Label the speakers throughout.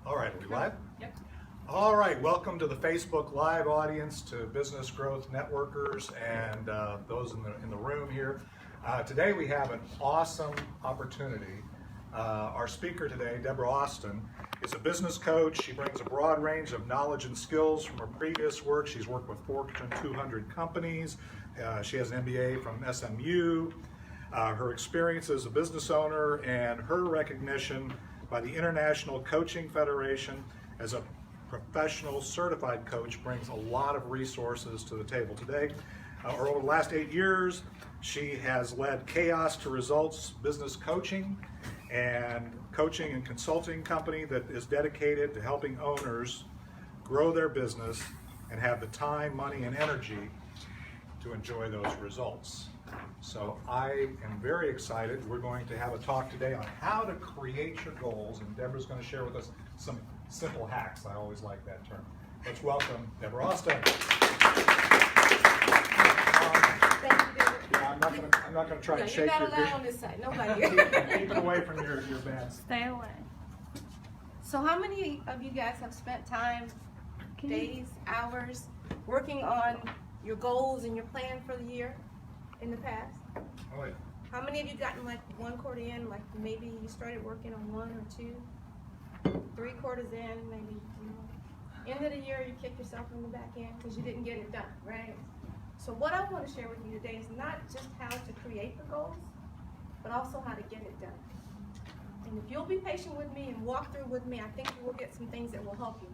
Speaker 1: All right, are we live?
Speaker 2: Yep.
Speaker 1: All right, welcome to the Facebook Live audience, to business growth networkers and those in the room here. Today we have an awesome opportunity. Our speaker today, Debra Austin, is a business coach. She brings a broad range of knowledge and skills from her previous work. She's worked with Fortune 200 companies. She has an MBA from SMU. Her experience as a business owner and her recognition by the International Coaching Federation as a professional certified coach brings a lot of resources to the table today. Over the last 8 years, she has led Chaos to Results business coaching and consulting company that is dedicated to helping owners grow their business and have the time, money, and energy to enjoy those results. So I am very excited. We're going to have a talk today on how to create your goals, and Debra's going to share with us some simple hacks. I always like that term. Let's welcome Debra Austin.
Speaker 2: Thank you, David.
Speaker 1: Yeah, I'm not going to try and shake
Speaker 2: you're
Speaker 1: your
Speaker 2: not allowed on this side. Nobody.
Speaker 1: keep it away from your bands.
Speaker 3: Stay away.
Speaker 2: So how many of you guys have spent time, days, hours, working on your goals and your plan for the year in the past?
Speaker 1: Oh, yeah.
Speaker 2: How many of you gotten like 1 quarter in, like maybe you started working on 1 or 2, 3 quarters in, maybe, end of the year you kick yourself in the back end because you didn't get it done, right? So what I want to share with you today is not just how to create the goals, but also how to get it done. And if you'll be patient with me and walk through with me, I think you will get some things that will help you.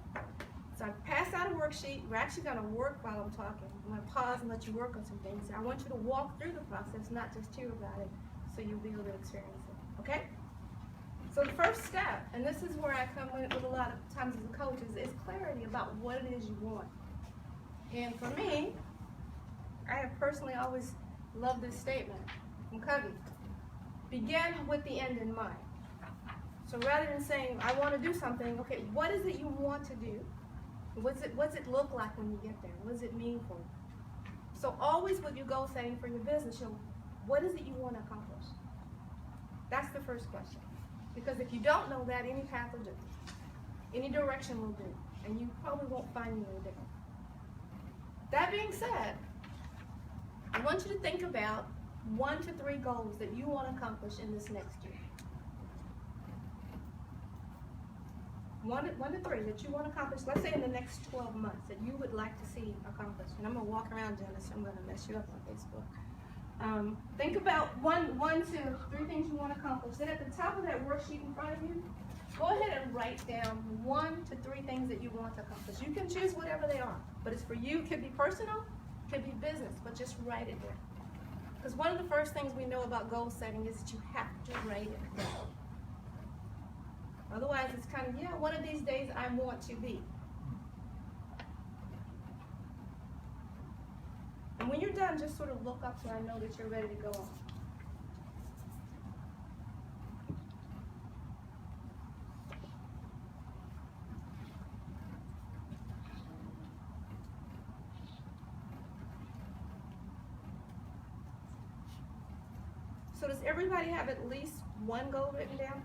Speaker 2: So I passed out a worksheet. We're actually going to work while I'm talking. I'm going to pause and let you work on some things. I want you to walk through the process, not just hear about it, so you'll be able to experience it, okay? So the first step, and this is where I come in with a lot of times as a coach, is clarity about what it is you want. And for me, I have personally always loved this statement from Covey. Begin with the end in mind. So rather than saying, I want to do something, okay, what is it you want to do? What's it look like when you get there? What does it mean for you? So always with your goal setting for your business, what is it you want to accomplish? That's the first question. Because if you don't know that, any path will do. Any direction will do. And you probably won't find you any different. That being said, I want you to think about 1 to 3 goals that you want to accomplish in this next year. 1 to 3 that you want to accomplish, let's say in the next 12 months, that you would like to see accomplished. And I'm going to walk around, Dennis, so I'm going to mess you up on Facebook. Think about 1 to 3 things you want to accomplish. Then at the top of that worksheet in front of you, go ahead and write down 1 to 3 things that you want to accomplish. You can choose whatever they are, but it's for you. It could be personal, it could be business, but just write it there. Because one of the first things we know about goal setting is that you have to write it down. Otherwise, it's kind of, yeah, one of these days I want to be. And when you're done, just sort of look up so I know that you're ready to go on. So does everybody have at least 1 goal written down?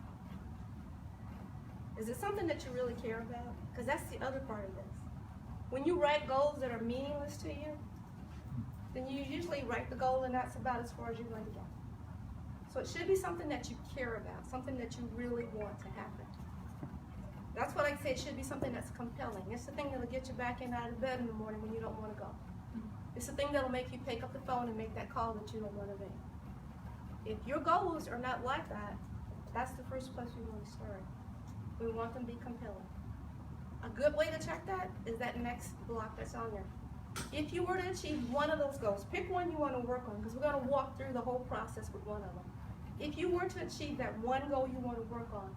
Speaker 2: Is it something that you really care about? Because that's the other part of this. When you write goals that are meaningless to you, then you usually write the goal and that's about as far as you're going to go. So it should be something that you care about, something that you really want to happen. That's what I say, it should be something that's compelling. It's the thing that'll get you back in out of bed in the morning when you don't want to go. It's the thing that'll make you pick up the phone and make that call that you don't want to make. If your goals are not like that, that's the first place we want to start. We want them to be compelling. A good way to check that is that next block that's on there. If you were to achieve 1 of those goals, pick one you want to work on, because we're going to walk through the whole process with 1 of them. If you were to achieve that 1 goal you want to work on,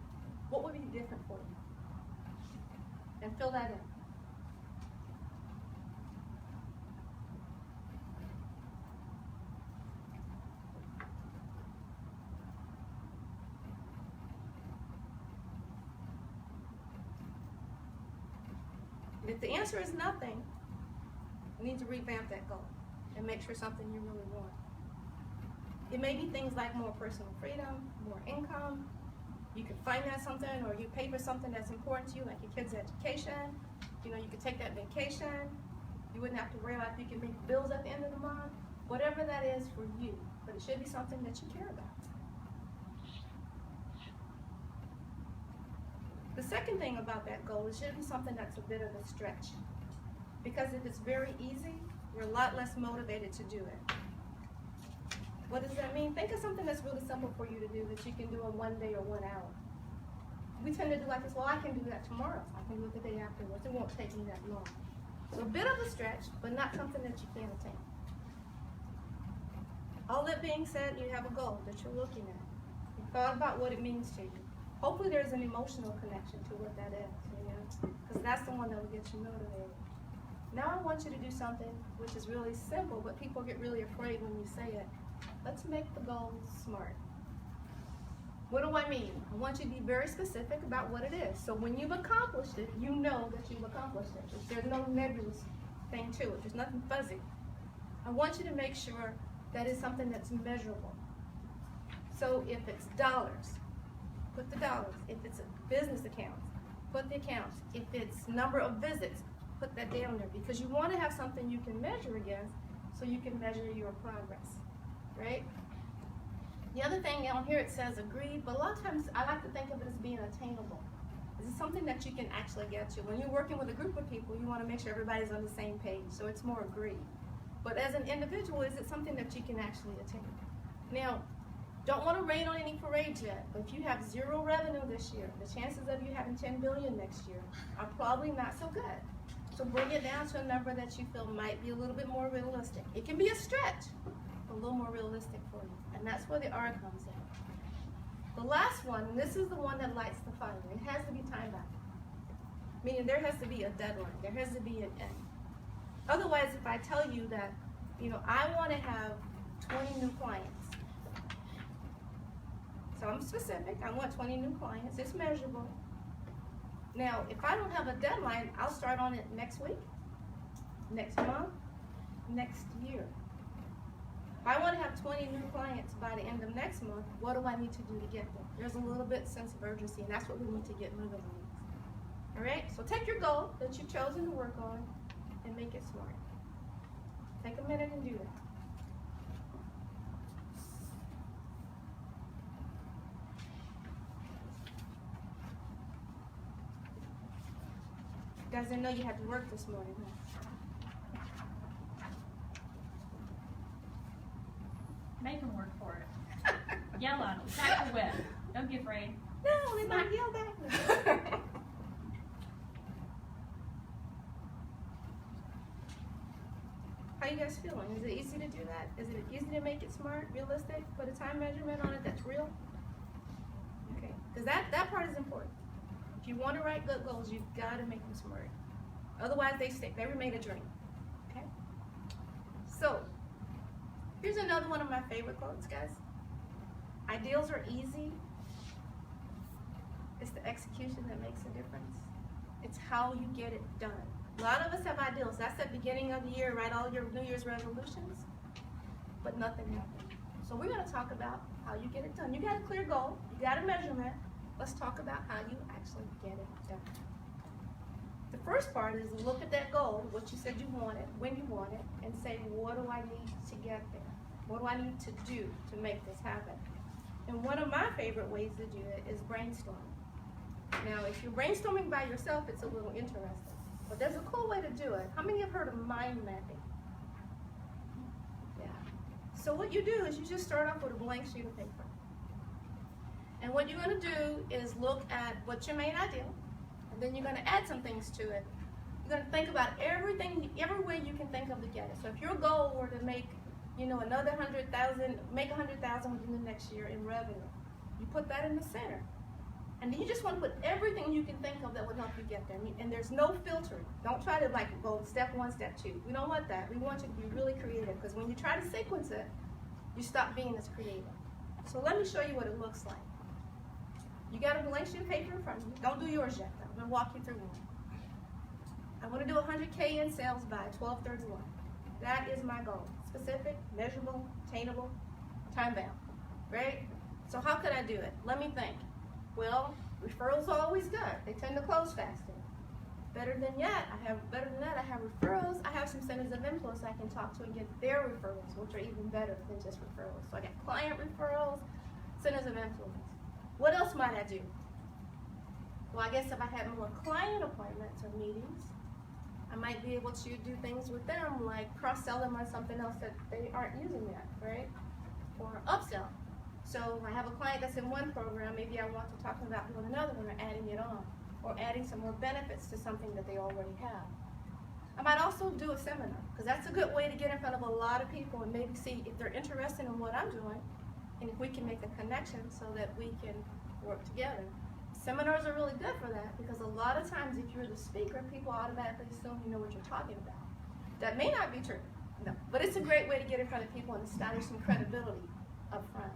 Speaker 2: what would be different for you? And fill that in. If the answer is nothing, you need to revamp that goal and make sure something you really want. It may be things like more personal freedom, more income, You could finance something or you pay for something that's important to you, like your kid's education. You know, you could take that vacation. You wouldn't have to worry about if you can make bills at the end of the month. Whatever that is for you, but it should be something that you care about. The second thing about that goal, it should be something that's a bit of a stretch. Because if it's very easy, we're a lot less motivated to do it. What does that mean? Think of something that's really simple for you to do that you can do in 1 day or 1 hour. We tend to do like this, well, I can do that tomorrow. I can do it the day afterwards. It won't take me that long. So a bit of a stretch, but not something that you can't attain. All that being said, you have a goal that you're looking at. You thought about what it means to you. Hopefully there's an emotional connection to what that is, you know, because that's the one that will get you motivated. Now I want you to do something which is really simple, but people get really afraid when you say it. Let's make the goal smart. What do I mean? I want you to be very specific about what it is. So when you've accomplished it, you know that you've accomplished it. There's no nebulous thing to it. There's nothing fuzzy. I want you to make sure that it's something that's measurable. So if it's dollars, put the dollars. If it's a business account, put the accounts. If it's number of visits, put that down there, because you want to have something you can measure against so you can measure your progress, right? The other thing on here, it says agreed, but a lot of times I like to think of it as being attainable. Is it something that you can actually get to? When you're working with a group of people, you want to make sure everybody's on the same page, so it's more agreed. But as an individual, is it something that you can actually attain? Now, don't want to rain on any parades yet, but if you have 0 revenue this year, the chances of you having 10 billion next year are probably not so good. So bring it down to a number that you feel might be a little bit more realistic. It can be a stretch, but a little more realistic for you. And that's where the R comes in. The last one, and this is the one that lights the fire, it has to be time bound. Meaning there has to be a deadline, there has to be an end. Otherwise, if I tell you that, you know, I want to have 20 new clients. So I'm specific, I want 20 new clients, it's measurable. Now, if I don't have a deadline, I'll start on it next week, next month, next year. If I want to have 20 new clients by the end of next month, what do I need to do to get there? There's a little bit sense of urgency, and that's what we need to get moving on. All right, so take your goal that you've chosen to work on and make it smart. Take a minute and do that. You guys didn't know you had to work this morning, huh?
Speaker 3: Make them work for it. Yell at them. Tap the whip. Don't be afraid.
Speaker 2: No, they might yell back. How you guys feeling? Is it easy to do that? Is it easy to make it smart, realistic, put a time measurement on it that's real? Okay, because that part is important. If you want to write good goals, you've got to make them smart. Otherwise, they remain a dream. Okay. So here's another one of my favorite quotes, guys. Ideals are easy. It's the execution that makes a difference. It's how you get it done. A lot of us have ideals. That's the beginning of the year, write all your New Year's resolutions, but nothing happens. So we're going to talk about how you get it done. You got a clear goal. You got a measurement. Let's talk about how you actually get it done. The first part is look at that goal, what you said you wanted, when you want it, and say, what do I need to get there? What do I need to do to make this happen? And one of my favorite ways to do it is brainstorming. Now, if you're brainstorming by yourself, it's a little interesting. But there's a cool way to do it. How many have heard of mind mapping? Yeah. So what you do is you just start off with a blank sheet of paper. And what you're going to do is look at what's your main ideal, and then you're going to add some things to it. You're going to think about everything, every way you can think of to get it. So if your goal were to make, you know, another 100,000, make 100,000 within the next year in revenue, you put that in the center. And then you just want to put everything you can think of that would help you get there. And there's no filtering. Don't try to like go step 1, step 2. We don't want that. We want you to be really creative, because when you try to sequence it, you stop being as creative. So let me show you what it looks like. You got a blank sheet of paper in front of you. Don't do yours yet, though. I'm going to walk you through one. I want to do 100K in sales by 12/31. That is my goal. Specific, measurable, attainable, time bound. Right? So how could I do it? Let me think. Well, referrals are always good. They tend to close faster. Better than that, I have referrals. I have some centers of influence I can talk to and get their referrals, which are even better than just referrals. So I got client referrals, centers of influence. What else might I do? Well, I guess if I had more client appointments or meetings, I might be able to do things with them, like cross-sell them on something else that they aren't using yet, right? Or upsell. So I have a client that's in one program, maybe I want to talk about doing another one or adding it on, or adding some more benefits to something that they already have. I might also do a seminar, because that's a good way to get in front of a lot of people and maybe see if they're interested in what I'm doing, and if we can make a connection so that we can work together. Seminars are really good for that, because a lot of times if you're the speaker, people automatically assume you know what you're talking about. That may not be true, no, but it's a great way to get in front of people and establish some credibility up front.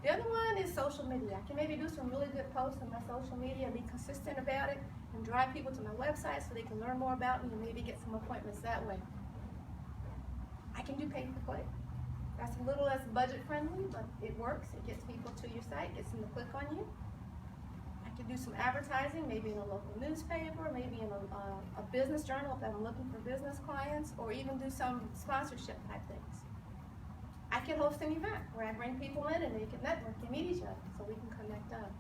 Speaker 2: The other one is social media. I can maybe do some really good posts on my social media and be consistent about it and drive people to my website so they can learn more about me and maybe get some appointments that way. I can do pay-per-click. That's a little less budget friendly, but it works. It gets people to your site, gets them to click on you. I can do some advertising, maybe in a local newspaper, maybe in a business journal if I'm looking for business clients, or even do some sponsorship type things. I can host an event where I bring people in and they can network and meet each other so we can connect up.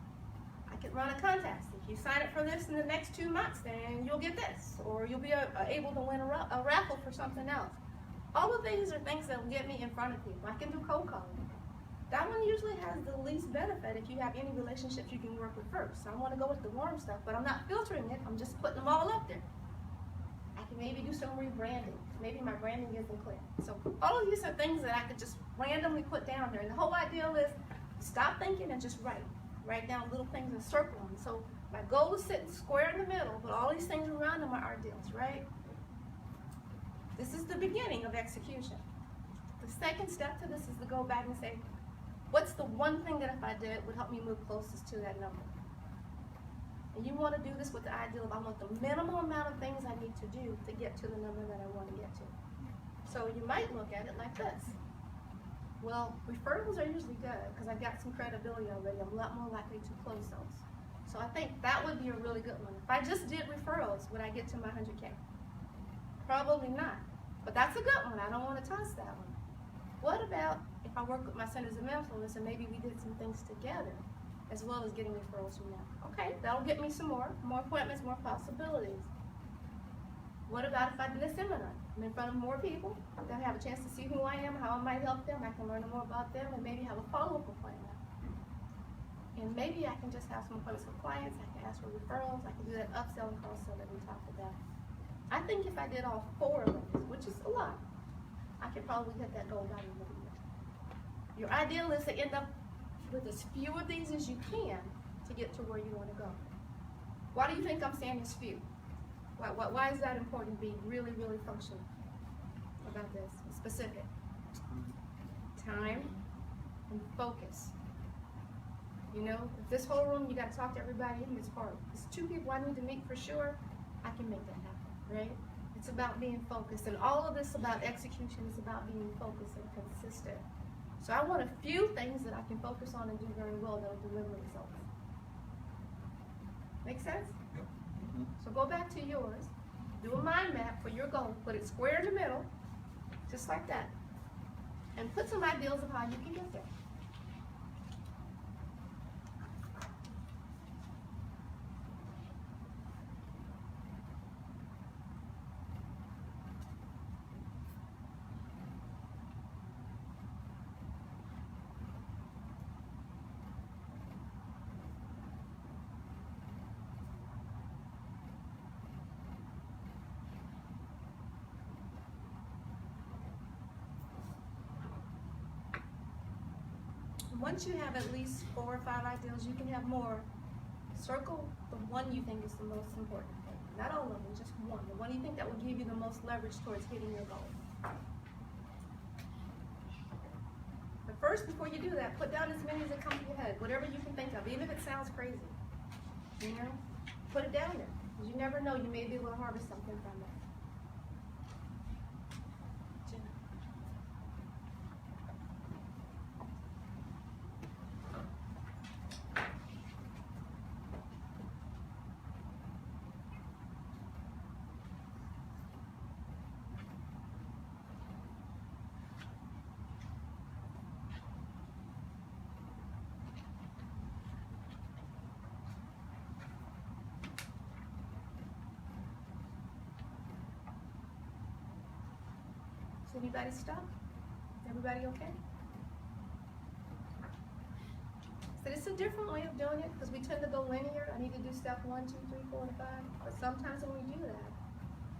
Speaker 2: I could run a contest. If you sign up for this in the next 2 months, then you'll get this, or you'll be able to win a raffle for something else. All of these are things that will get me in front of people. I can do cold calling. That one usually has the least benefit if you have any relationships you can work with first. So I want to go with the warm stuff, but I'm not filtering it. I'm just putting them all up there. I can maybe do some rebranding. Maybe my branding isn't clear. So all of these are things that I could just randomly put down there. And the whole idea is stop thinking and just write. Write down little things and circle them. So my goal is sitting square in the middle, but all these things around them are ideals, right? This is the beginning of execution. The second step to this is to go back and say, what's the one thing that if I did would help me move closest to that number? And you want to do this with the idea of I want the minimal amount of things I need to do to get to the number that I want to get to. So you might look at it like this. Well, referrals are usually good because I've got some credibility already. I'm a lot more likely to close those. So I think that would be a really good one. If I just did referrals, would I get to my 100K? Probably not. But that's a good one. I don't want to toss that one. What about if I work with my centers of influence and maybe we did some things together, as well as getting referrals from them? Okay, that'll get me some more appointments, more possibilities. What about if I did a seminar? I'm in front of more people. They'll have a chance to see who I am, how I might help them. I can learn more about them and maybe have a follow-up appointment. And maybe I can just have some appointments with clients. I can ask for referrals. I can do that upsell and cross-sell that we talked about. I think if I did all 4 of those, which is a lot, I could probably hit that goal by the end of the year. Your ideal is to end up with as few of these as you can to get to where you want to go. Why do you think I'm saying this few? Why is that important to be really, really functional about this? Specific. Time and focus. You know, if this whole room, you got to talk to everybody in, it's hard. It's 2 people I need to meet for sure, I can make that happen, right? It's about being focused. And all of this about execution is about being focused and consistent. So I want a few things that I can focus on and do very well that will deliver results. Make sense?
Speaker 1: Yep.
Speaker 2: So go back to yours, do a mind map for your goal, put it square in the middle, just like that, and put some ideals of how you can get there. Once you have at least 4 or 5 ideals, you can have more. Circle the one you think is the most important thing. Not all of them, just one. The one you think that will give you the most leverage towards hitting your goal. But first, before you do that, put down as many as come to your head. Whatever you can think of, even if it sounds crazy. You know? Put it down there. Because you never know, you may be able to harvest something from it. Is anybody stuck? Everybody okay? So it's a different way of doing it because we tend to go linear. I need to do step 1, 2, 3, 4, and 5. But sometimes when we do that,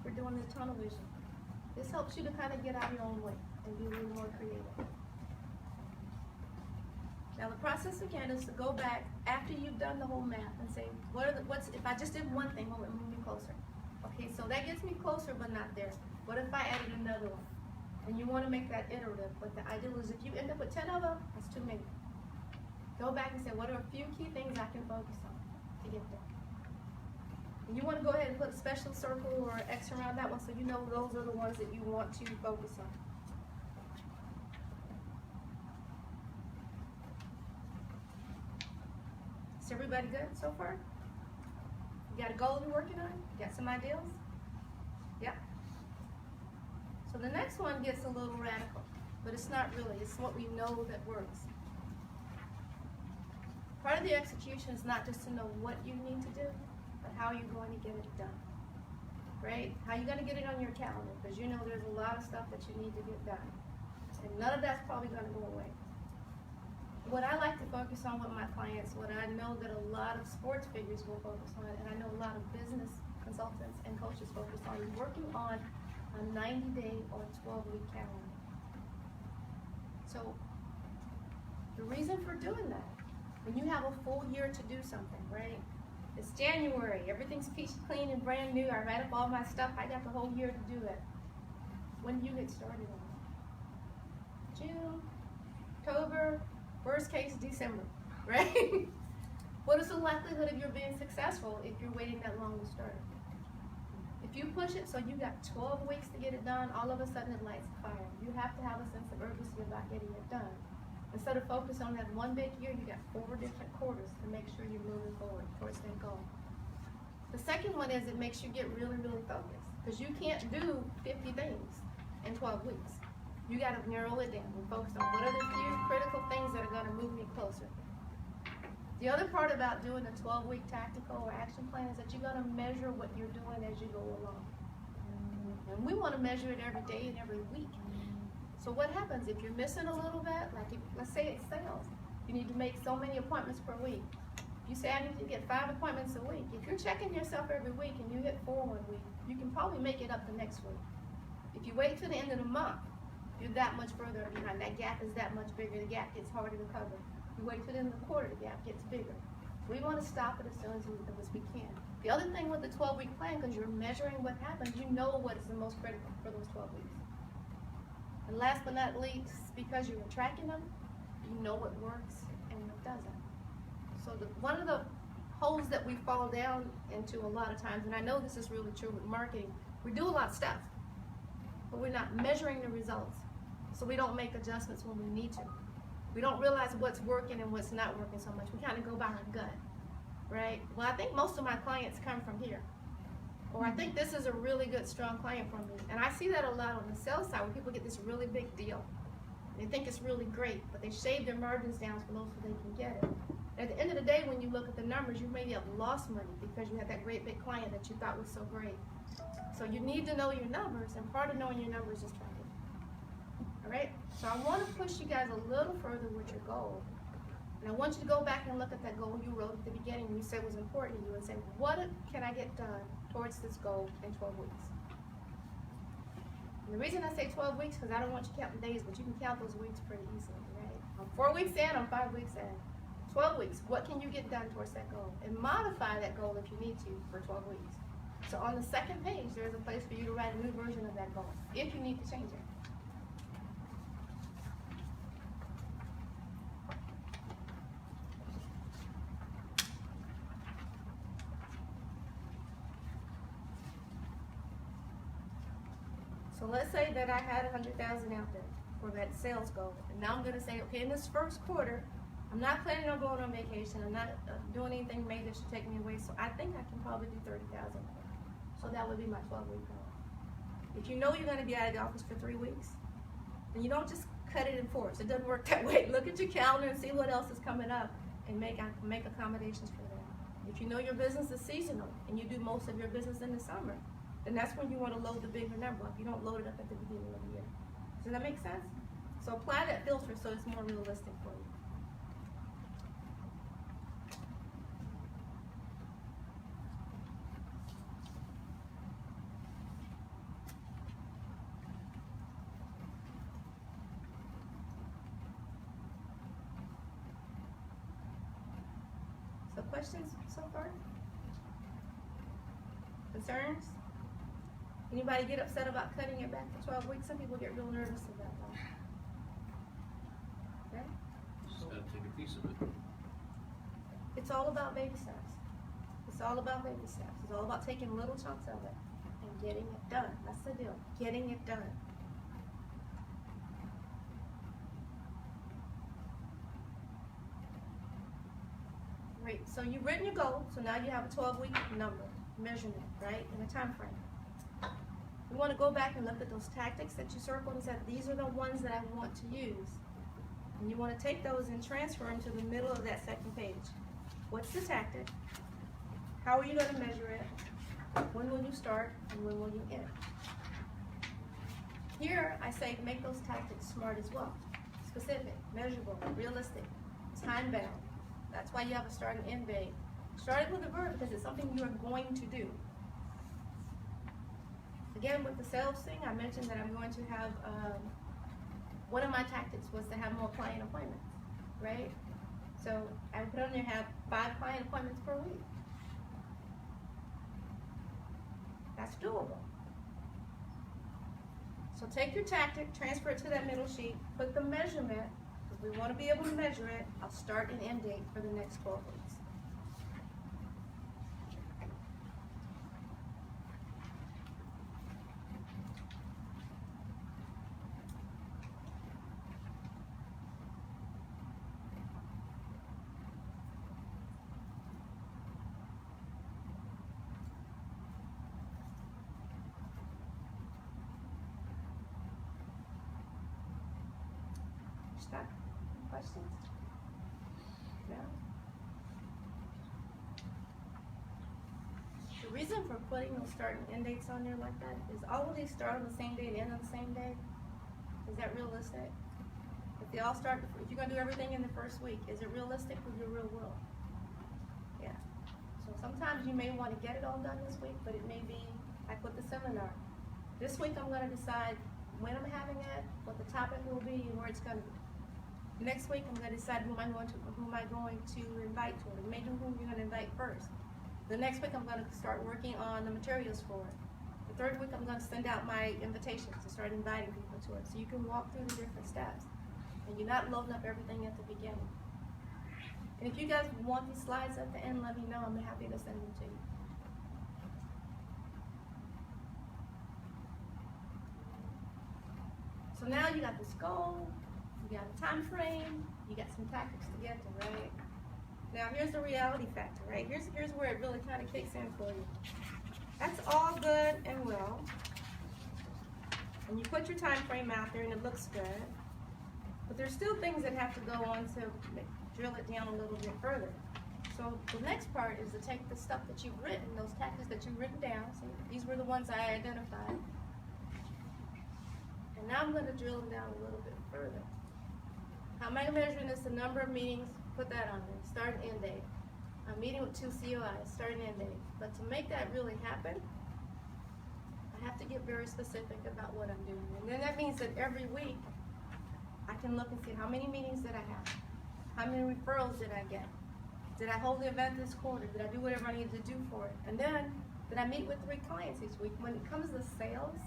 Speaker 2: we're doing the tunnel vision. This helps you to kind of get out of your own way and be a little more creative. Now the process again is to go back after you've done the whole math and say, what's if I just did one thing, what would move me closer? Okay, so that gets me closer but not there. What if I added another one? And you want to make that iterative, but the ideal is if you end up with 10 of them, that's too many. Go back and say, what are a few key things I can focus on to get there? And you want to go ahead and put a special circle or X around that one so you know those are the ones that you want to focus on. Is everybody good so far? You got a goal you're working on? You got some ideas? Yeah? So the next one gets a little radical, but it's not really. It's what we know that works. Part of the execution is not just to know what you need to do, but how you're going to get it done. Right? How you're going to get it on your calendar, because you know there's a lot of stuff that you need to get done. And none of that's probably going to go away. What I like to focus on with my clients, what I know that a lot of sports figures will focus on, and I know a lot of business consultants and coaches focus on, is working on a 90-day or 12-week calendar. So the reason for doing that, when you have a full year to do something, right? It's January, everything's peachy clean and brand new. I write up all my stuff, I got the whole year to do it. When do you get started on it? June, October, worst case, December, right? What is the likelihood of your being successful if you're waiting that long to start? If you push it so you got 12 weeks to get it done, all of a sudden it lights a fire. You have to have a sense of urgency about getting it done. Instead of focus on that one big year, you got 4 different quarters to make sure you're moving forward towards that goal. The second one is it makes you get really, really focused, because you can't do 50 things in 12 weeks. You got to narrow it down and focus on what are the few critical things that are going to move me closer. The other part about doing a 12-week tactical or action plan is that you're going to measure what you're doing as you go along. And we want to measure it every day and every week. So what happens if you're missing a little bit? Like, let's say it's sales. You need to make so many appointments per week. You say, I need to get 5 appointments a week. If you're checking yourself every week and you hit 4 one week, you can probably make it up the next week. If you wait till the end of the month, you're that much further behind. That gap is that much bigger. The gap gets harder to cover. You wait till the end of the quarter, the gap gets bigger. We want to stop it as soon as we can. The other thing with the 12-week plan, because you're measuring what happens, you know what is the most critical for those 12 weeks. And last but not least, because you're tracking them, you know what works and what doesn't. So one of the holes that we fall down into a lot of times, and I know this is really true with marketing, we do a lot of stuff, but we're not measuring the results. So we don't make adjustments when we need to. We don't realize what's working and what's not working so much. We kind of go by our gut, right? Well, I think most of my clients come from here. Or I think this is a really good, strong client for me. And I see that a lot on the sales side where people get this really big deal. They think it's really great, but they shave their margins down for those so they can get it. At the end of the day, when you look at the numbers, you maybe have lost money because you had that great big client that you thought was so great. So you need to know your numbers, and part of knowing your numbers is tracking. All right? So I want to push you guys a little further with your goal. And I want you to go back and look at that goal you wrote at the beginning and you said was important to you and say, what can I get done towards this goal in 12 weeks? And the reason I say 12 weeks because I don't want you counting days, but you can count those weeks pretty easily, right? I'm 4 weeks in, I'm 5 weeks in. 12 weeks, what can you get done towards that goal? And modify that goal if you need to for 12 weeks. So on the second page, there's a place for you to write a new version of that goal if you need to change it. So let's say that I had 100,000 out there for that sales goal, and now I'm going to say, okay, in this first quarter, I'm not planning on going on vacation. I'm not doing anything major that should take me away. So I think I can probably do 30,000. So that would be my 12-week goal. If you know you're going to be out of the office for 3 weeks, then you don't just cut it in 4. It doesn't work that way. Look at your calendar and see what else is coming up, and make accommodations for that. If you know your business is seasonal and you do most of your business in the summer, then that's when you want to load the bigger number up. You don't load it up at the beginning of the year. Does that make sense? So apply that filter so it's more realistic for you. So questions so far? Concerns? Anybody get upset about cutting it back to 12 weeks? Some people get real nervous about that. Okay?
Speaker 4: Just gotta take a piece of it.
Speaker 2: It's all about baby steps. It's all about baby steps. It's all about taking little chunks of it and getting it done. That's the deal. Getting it done. Great. So you've written your goal. So now you have a 12-week number, measurement, right, and a time frame. You want to go back and look at those tactics that you circled and said, these are the ones that I want to use. And you want to take those and transfer them to the middle of that second page. What's the tactic? How are you going to measure it? When will you start and when will you end? Here, I say make those tactics SMART as well. Specific, measurable, realistic, time-bound. That's why you have a start and end date. Start it with a verb because it's something you're going to do. Again, with the sales thing, I mentioned that I'm going to have, one of my tactics was to have more client appointments, right? So I put on there, have 5 client appointments per week. That's doable. So take your tactic, transfer it to that middle sheet, put the measurement, because we want to be able to measure it. I'll start and end date for the next 12 weeks. Stuck? Questions? No? The reason for putting those start and end dates on there like that is all of these start on the same day and end on the same day. Is that realistic? If they all start, if you're going to do everything in the first week, is it realistic with your real world? Yeah. So sometimes you may want to get it all done this week, but it may be like with the seminar. This week I'm going to decide when I'm having it, what the topic will be, and where it's going to be. Next week, I'm going to decide who am I going to invite to it. Maybe who you're going to invite first. The next week, I'm going to start working on the materials for it. The third week, I'm going to send out my invitations and start inviting people to it. So you can walk through the different steps. And you're not loading up everything at the beginning. And if you guys want these slides at the end, let me know. I'm happy to send them to you. So now you got this goal. You got a time frame, you got some tactics to get to, right? Now here's the reality factor, right? Here's where it really kind of kicks in for you. That's all good and well. And you put your time frame out there and it looks good. But there's still things that have to go on to drill it down a little bit further. So the next part is to take the stuff that you've written, those tactics that you've written down. So these were the ones I identified. And now I'm going to drill them down a little bit further. How am I measuring this? The number of meetings, put that on there, start and end date. I'm meeting with 2 COIs, start and end date. But to make that really happen, I have to get very specific about what I'm doing. And then that means that every week, I can look and see how many meetings did I have? How many referrals did I get? Did I hold the event this quarter? Did I do whatever I needed to do for it? And then, did I meet with 3 clients each week? When it comes to sales,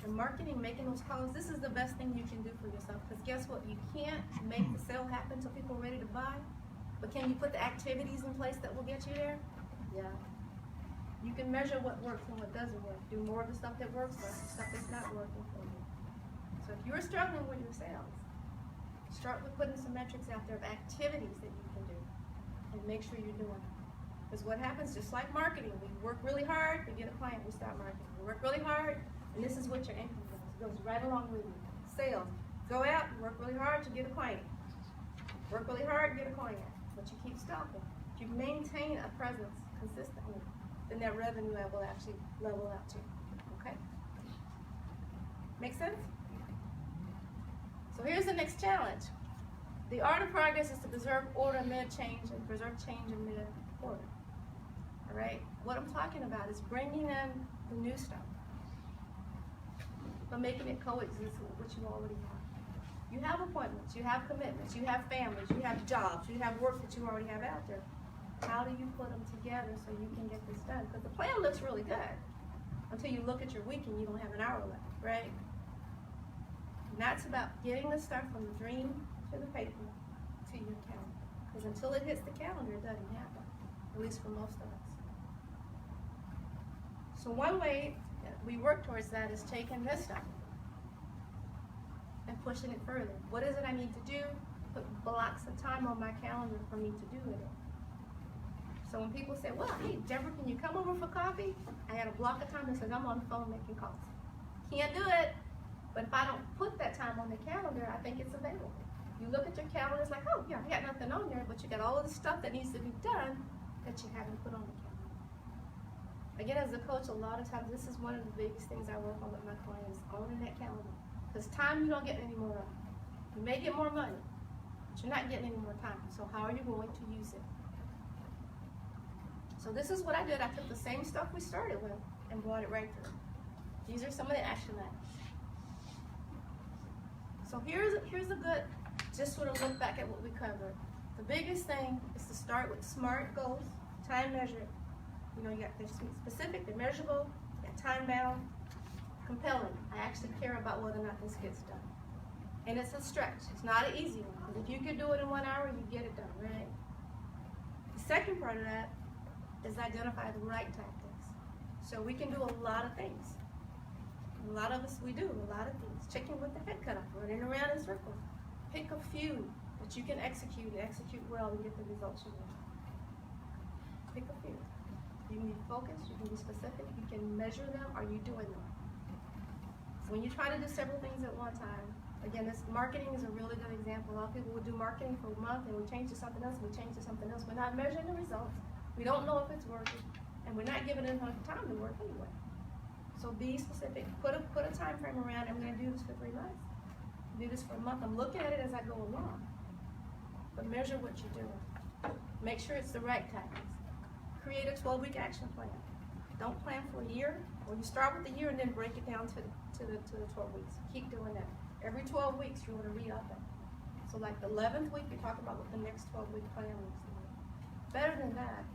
Speaker 2: and marketing, making those calls, this is the best thing you can do for yourself. Because guess what? You can't make the sale happen until people are ready to buy. But can you put the activities in place that will get you there? Yeah. You can measure what works and what doesn't work. Do more of the stuff that works versus stuff that's not working for you. So if you're struggling with your sales, start with putting some metrics out there of activities that you can do. And make sure you're doing it. Because what happens, just like marketing, we work really hard, we get a client, we stop marketing. We work really hard, and this is what your income does. It goes right along with you. Sales. Go out, work really hard to get a client. Work really hard, get a client. But you keep stopping. If you maintain a presence consistently, then that revenue will actually level out too. Okay? Make sense? So here's the next challenge. The art of progress is to preserve order mid-change and preserve change in mid-order. All right? What I'm talking about is bringing in the new stuff, but making it coexist with what you already have. You have appointments, you have commitments, you have families, you have jobs, you have work that you already have out there. How do you put them together so you can get this done? Because the plan looks really good until you look at your week and you don't have an hour left, right? And that's about getting the stuff from the dream to the paper to your calendar. Because until it hits the calendar, it doesn't happen, at least for most of us. So one way that we work towards that is taking this stuff and pushing it further. What is it I need to do? Put blocks of time on my calendar for me to do it. So when people say, well, hey, Debra, can you come over for coffee? I got a block of time that says I'm on the phone making calls. Can't do it. But if I don't put that time on the calendar, I think it's available. You look at your calendar, it's like, oh, yeah, I got nothing on there, but you got all of the stuff that needs to be done that you haven't put on the calendar. Again, as a coach, a lot of times, this is one of the biggest things I work on with my clients, owning that calendar. Because time you don't get any more of. You may get more money, but you're not getting any more time. So how are you going to use it? So this is what I did. I took the same stuff we started with and brought it right through. These are some of the action items. So here's a good, just sort of look back at what we covered. The biggest thing is to start with SMART goals, time measured. You know, you got they're specific, they're measurable, you got time bound, compelling. I actually care about whether or not this gets done. And it's a stretch. It's not an easy one. Because if you could do it in 1 hour, you get it done, right? The second part of that is identify the right tactics. So we can do a lot of things. A lot of us, we do a lot of things. Chicken with the head cut off, running around in circles. Pick a few that you can execute well and get the results you want. Pick a few. You can be focused, you can be specific, you can measure them. Are you doing them? So when you try to do several things at one time, again, this marketing is a really good example. A lot of people will do marketing for a month and we change to something else, We're not measuring the results. We don't know if it's working, and we're not giving it enough time to work anyway. So be specific. Put a time frame around. I'm going to do this for 3 months. Do this for a month. I'm looking at it as I go along. But measure what you're doing. Make sure it's the right tactics. Create a 12-week action plan. Don't plan for a year. Or you start with the year and then break it down to the 12 weeks. Keep doing that. Every 12 weeks, you want to re-up it. So like the 11th week, you're talking about what the next 12-week plan looks like. Better than that,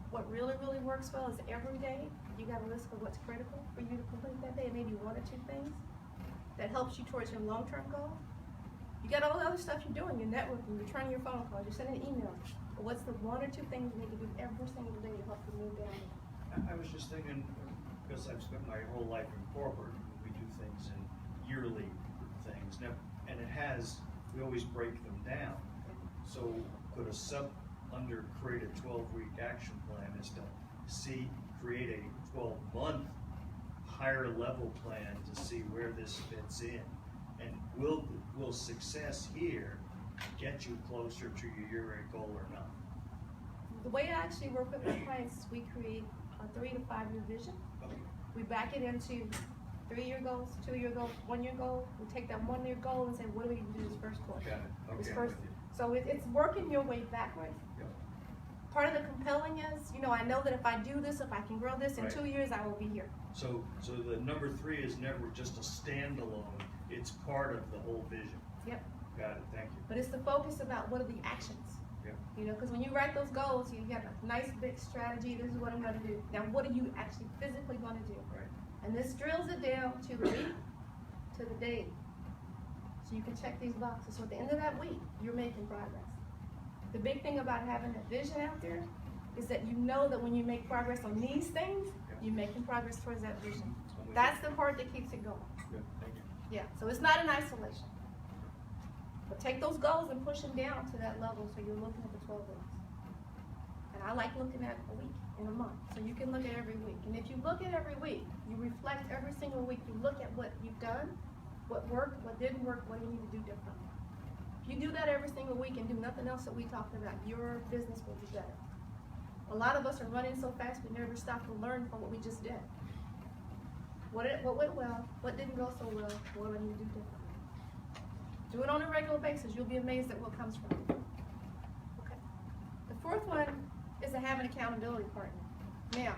Speaker 2: what really, really works well is every day you got a list of what's critical for you to complete that day, maybe 1 or 2 things that helps you towards your long-term goal. You got all the other stuff you're doing, you're networking, you're returning your phone calls, you're sending emails. But what's the 1 or 2 things you need to do every single day to help you move down?
Speaker 5: I was just thinking, because I've spent my whole life in corporate, we do things in yearly things, and we always break them down. So could a create a 12-week action plan is to create a 12-month higher level plan to see where this fits in, and will success here get you closer to your year-end goal or not?
Speaker 2: The way I actually work with my clients is we create a 3 to 5 year vision.
Speaker 5: Okay.
Speaker 2: We back it into 3-year goals, 2-year goals, 1-year goal. We take that 1-year goal and say, what do we do this first quarter?
Speaker 5: Got it. Okay,
Speaker 2: This
Speaker 5: I'm
Speaker 2: first,
Speaker 5: with you.
Speaker 2: so it's working your way backwards.
Speaker 5: Yep.
Speaker 2: Part of the compelling is, I know that if I do this, if I can grow this in
Speaker 5: Right.
Speaker 2: 2 years, I will be here.
Speaker 5: So the number 3 is never just a standalone, it's part of the whole vision.
Speaker 2: Yep.
Speaker 5: Got it, thank you.
Speaker 2: But it's the focus about what are the actions.
Speaker 5: Yep.
Speaker 2: Because when you write those goals, you got a nice big strategy. This is what I'm going to do. Now, what are you actually physically going to do?
Speaker 5: Right.
Speaker 2: And this drills it down to the week, to the day. So you can check these boxes. So at the end of that week, you're making progress. The big thing about having a vision out there is that you know that when you make progress on these things, you're making progress towards that vision. That's the part that keeps it going.
Speaker 5: Good, thank you.
Speaker 2: Yeah, so it's not in isolation. But take those goals and push them down to that level so you're looking at the 12 weeks. And I like looking at a week and a month. So you can look at every week. And if you look at every week, you reflect every single week, you look at what you've done, what worked, what didn't work, what you need to do differently. If you do that every single week and do nothing else that we talked about, your business will be better. A lot of us are running so fast we never stop to learn from what we just did. What went well? What didn't go so well? What do I need to do differently? Do it on a regular basis. You'll be amazed at what comes from it. Okay. The fourth one is to have an accountability partner. Now,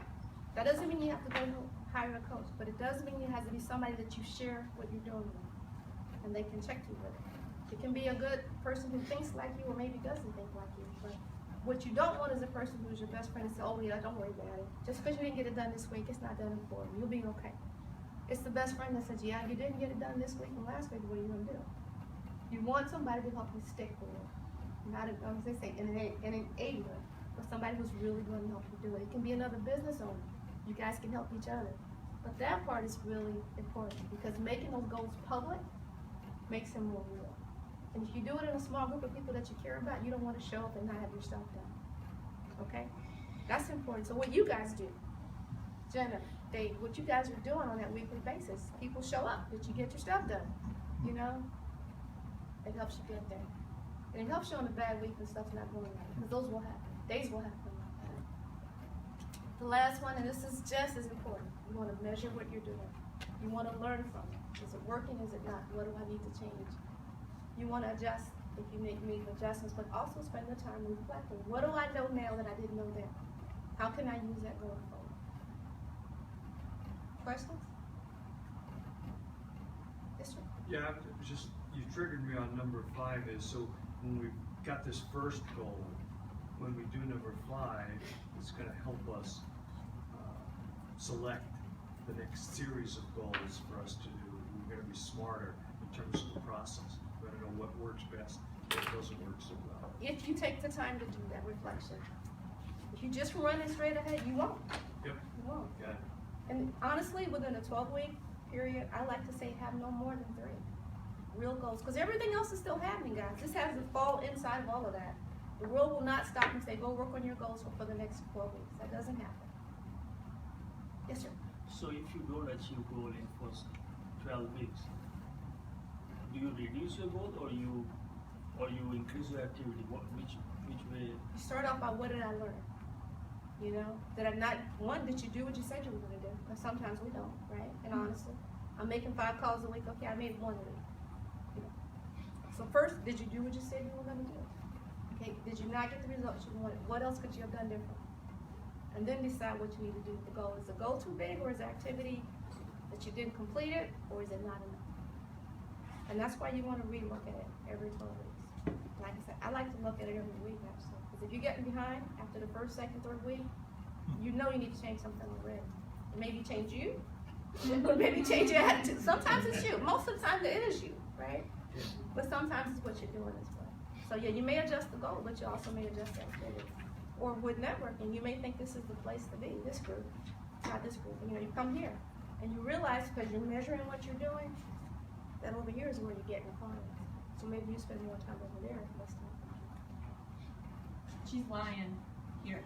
Speaker 2: that doesn't mean you have to go hire a coach, but it does mean it has to be somebody that you share what you're doing with, and they can check you with it. It can be a good person who thinks like you or maybe doesn't think like you, but what you don't want is a person who's your best friend and say, oh yeah, don't worry about it. Just because you didn't get it done this week, it's not done for you. You'll be okay. It's the best friend that says, yeah, you didn't get it done this week and last week, what are you gonna do? You want somebody to help you stick with it. Not, as they say, in an enabler, but somebody who's really going to help you do it. It can be another business owner. You guys can help each other. But that part is really important because making those goals public makes them more real. And if you do it in a small group of people that you care about, you don't want to show up and not have your stuff done. Okay? That's important. So what you guys do, Jenna, Dave, what you guys are doing on that weekly basis, people show up, that you get your stuff done. You know? It helps you get there. And it helps you on the bad week when stuff's not going right. Because those will happen. Days will happen. The last one, and this is just as important, you want to measure what you're doing. You want to learn from it. Is it working? Is it not? What do I need to change? You want to adjust if you make adjustments, but also spend the time reflecting. What do I know now that I didn't know then? How can I use that going forward? Questions? Yes, sir.
Speaker 5: Yeah, you triggered me on number 5 is, so when we've got this first goal, when we do number 5, it's going to help us select the next series of goals for us to do. We're going to be smarter in terms of the process. We're going to know what works best, what doesn't work so well.
Speaker 2: If you take the time to do that reflection. If you just run it straight ahead, you won't.
Speaker 5: Yep.
Speaker 2: You won't.
Speaker 5: Got it.
Speaker 2: And honestly, within a 12-week period, I like to say have no more than 3 real goals. Because everything else is still happening, guys. This has to fall inside of all of that. The world will not stop and say, go work on your goals for the next 12 weeks. That doesn't happen. Yes, sir.
Speaker 6: So if you don't achieve goal in first 12 weeks, do you reduce your goal or you increase your activity? Which way?
Speaker 2: You start off by what did I learn? You know, did you do what you said you were going to do? Because sometimes we don't, right? And honestly, I'm making 5 calls a week. Okay, I made 1 a week. You know. So first, did you do what you said you were going to do? Okay, did you not get the results you wanted? What else could you have done different? And then decide what you need to do with the goal. Is the goal too big, or is the activity that you didn't complete it, or is it not enough? And that's why you want to relook at it every 12 weeks. Like I said, I like to look at it every week actually. Because if you're getting behind after the first, second, third week, you know you need to change something already. Maybe change you, or maybe change your attitude. Sometimes it's you. Most of the time it is you, right? But sometimes it's what you're doing as well. So yeah, you may adjust the goal, but you also may adjust the activity. Or with networking, you may think this is the place to be, this group, not this group. You know, you come here and you realize because you're measuring what you're doing, that over here is where you're getting clients. So maybe you spend more time over there less time.
Speaker 3: She's lying here.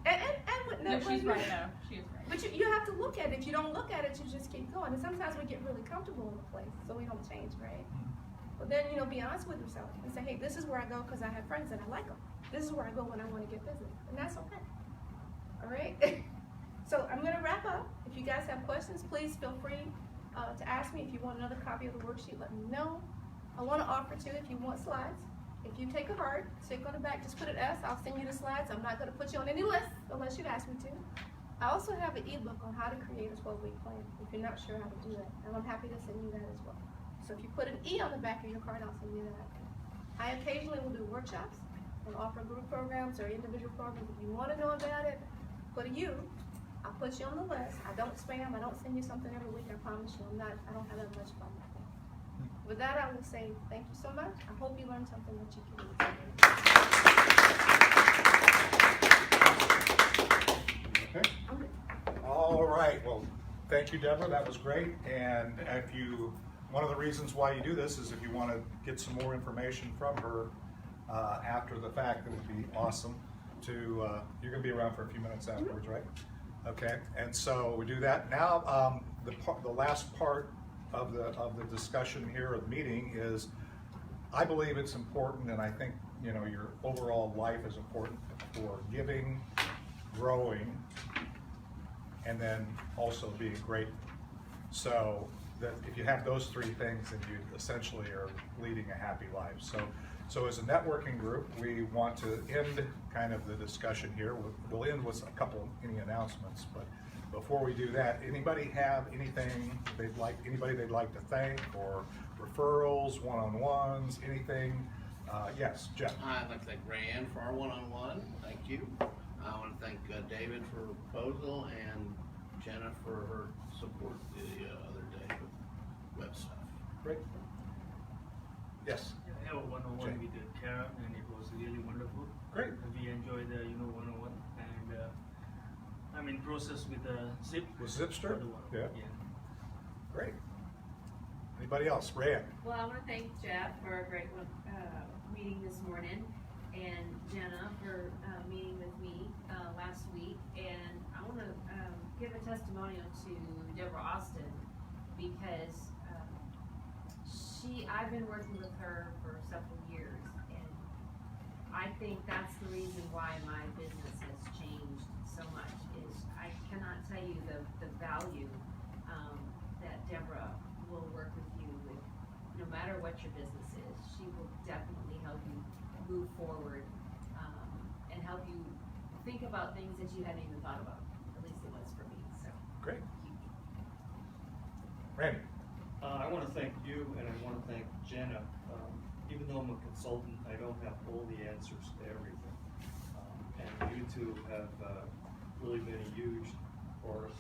Speaker 2: and with
Speaker 3: No, she's
Speaker 2: networking,
Speaker 3: right though. She is right.
Speaker 2: but you have to look at it. If you don't look at it, you just keep going. And sometimes we get really comfortable in the place, so we don't change, right? But then, you know, be honest with yourself and say, hey, this is where I go because I have friends and I like them. This is where I go when I want to get busy. And that's okay. All right? So I'm going to wrap up. If you guys have questions, please feel free to ask me. If you want another copy of the worksheet, let me know. I want to offer too, if you want slides, if you take a heart, stick on the back, just put an S. I'll send you the slides. I'm not going to put you on any list unless you ask me to. I also have an ebook on how to create a 12-week plan if you're not sure how to do that. And I'm happy to send you that as well. So if you put an E on the back of your card, I'll send you that. I occasionally will do workshops and offer group programs or individual programs. If you want to know about it, put a U. I'll put you on the list. I don't spam. I don't send you something every week. I promise you. I don't have that much fun with that. With that, I will say thank you so much. I hope you learned something that you can use.
Speaker 1: Okay.
Speaker 2: I'm good.
Speaker 1: All right. Well, thank you, Deborah. That was great. And if you, one of the reasons why you do this is if you want to get some more information from her after the fact, it would be awesome to, you're going to be around for a few minutes afterwards, right? Okay. And so we do that. Now, the last part of the discussion here of the meeting is, I believe it's important, and I think, you know, your overall life is important for giving, growing, and then also being grateful. So that if you have those three things, then you essentially are leading a happy life. So as a networking group, we want to end kind of the discussion here. We'll end with any announcements, but before we do that, anybody have anything anybody they'd like to thank, or referrals, one-on-ones, anything? Yes, Jeff.
Speaker 4: I'd like to thank Rayanne for our one-on-one, thank you. I want to thank David for her proposal and Jenna for her support the other day with web stuff.
Speaker 1: Great. Yes.
Speaker 6: I have a one-on-one
Speaker 1: Jay.
Speaker 6: with Kara, and it was really wonderful.
Speaker 1: Great.
Speaker 6: We enjoyed the one-on-one, and I'm in process with Zip.
Speaker 1: With Zipster?
Speaker 6: Other one.
Speaker 1: Yeah. Great. Anybody else? Rayanne?
Speaker 7: Well, I want to thank Jeff for a great meeting this morning, and Jenna for meeting with me last week. And I want to give a testimonial to Debra Austin, because I've been working with her for several years, and I think that's the reason why my business has changed so much. Is I cannot tell you the value that Debra will work with you with, no matter what your business is. She will definitely help you move forward, and help you think about things that you hadn't even thought about. At least it was for me. So
Speaker 1: Great. Randy?
Speaker 5: I want to thank you, and I want to thank Jenna. Even though I'm a consultant, I don't have all the answers to everything. And you two have really been a huge